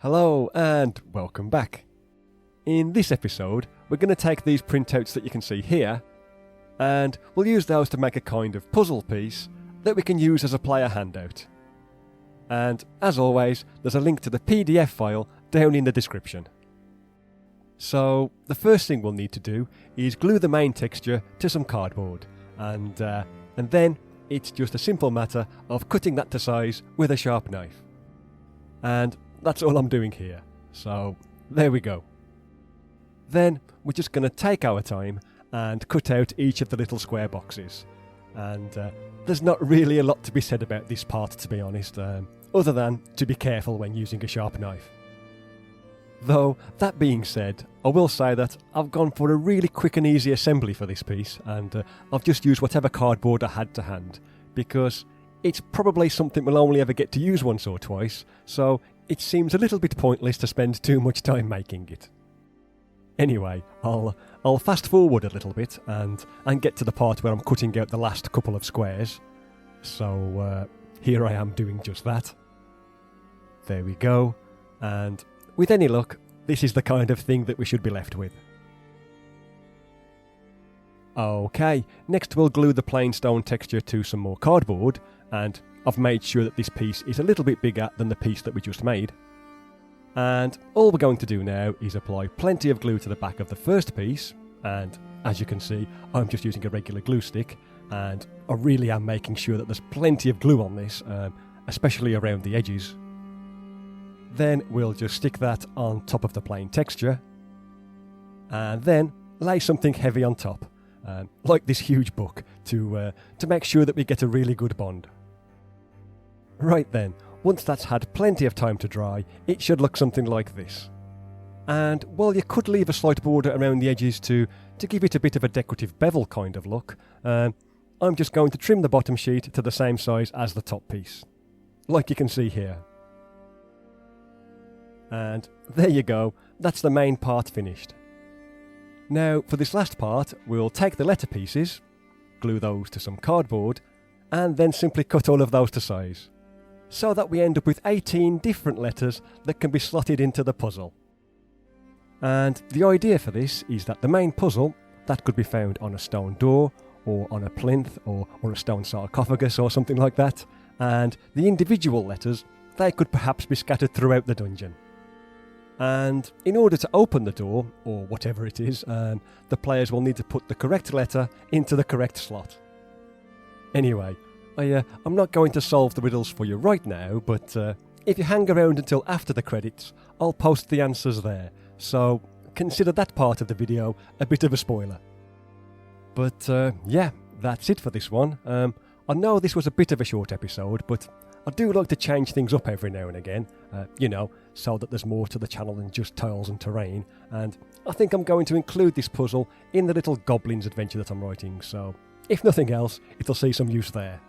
Hello and welcome back. In this episode, we're going to take these printouts that you can see here and we'll use those to make a kind of puzzle piece that we can use as a player handout. And as always, there's a link to the PDF file down in the description. So the first thing we'll need to do is glue the main texture to some cardboard and then it's just a simple matter of cutting that to size with a sharp knife. And that's all I'm doing here, so there we go. Then we're just going to take our time and cut out each of the little square boxes. And there's not really a lot to be said about this part, to be honest, other than to be careful when using a sharp knife. Though, that being said, I will say that I've gone for a really quick and easy assembly for this piece, and I've just used whatever cardboard I had to hand, because it's probably something we'll only ever get to use once or twice, so it seems a little bit pointless to spend too much time making it. Anyway, I'll fast forward a little bit and get to the part where I'm cutting out the last couple of squares. So here I am doing just that. There we go, and with any luck, this is the kind of thing that we should be left with. Okay, next we'll glue the plain stone texture to some more cardboard, and I've made sure that this piece is a little bit bigger than the piece that we just made. And all we're going to do now is apply plenty of glue to the back of the first piece, and as you can see, I'm just using a regular glue stick, and I really am making sure that there's plenty of glue on this, especially around the edges. Then we'll just stick that on top of the plain texture, and then lay something heavy on top, like this huge book, to make sure that we get a really good bond. Right then, once that's had plenty of time to dry, it should look something like this. And while you could leave a slight border around the edges to give it a bit of a decorative bevel kind of look, I'm just going to trim the bottom sheet to the same size as the top piece, like you can see here. And there you go, that's the main part finished. Now for this last part, we'll take the letter pieces, glue those to some cardboard, and then simply cut all of those to size, so that we end up with 18 different letters that can be slotted into the puzzle. And the idea for this is that the main puzzle, that could be found on a stone door, or on a plinth, or a stone sarcophagus or something like that, and the individual letters, they could perhaps be scattered throughout the dungeon. And in order to open the door, or whatever it is, the players will need to put the correct letter into the correct slot. Anyway, I'm not going to solve the riddles for you right now, but if you hang around until after the credits, I'll post the answers there, so consider that part of the video a bit of a spoiler. But yeah, that's it for this one. I know this was a bit of a short episode, but I do like to change things up every now and again, so that there's more to the channel than just tiles and terrain, and I think I'm going to include this puzzle in the little Goblins adventure that I'm writing, so if nothing else, it'll see some use there.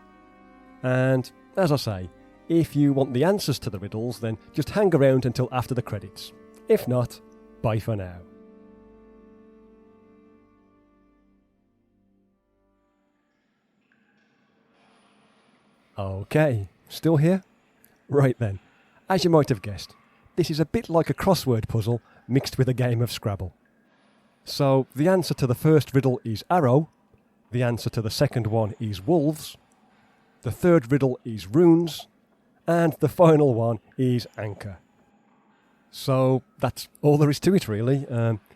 And as I say, if you want the answers to the riddles, then just hang around until after the credits. If not, bye for now. Okay, still here? Right then, as you might have guessed, this is a bit like a crossword puzzle mixed with a game of Scrabble. So the answer to the first riddle is arrow, the answer to the second one is wolves, the third riddle is runes, and the final one is anchor. So that's all there is to it really.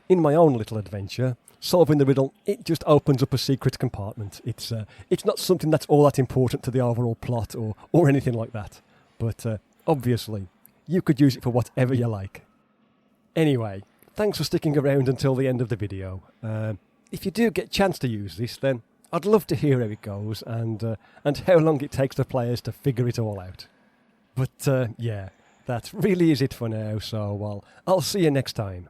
In my own little adventure, solving the riddle, it just opens up a secret compartment. It's not something that's all that important to the overall plot or anything like that. But obviously, you could use it for whatever you like. Anyway, thanks for sticking around until the end of the video. If you do get a chance to use this, then I'd love to hear how it goes and how long it takes the players to figure it all out. But yeah, that really is it for now, so I'll see you next time.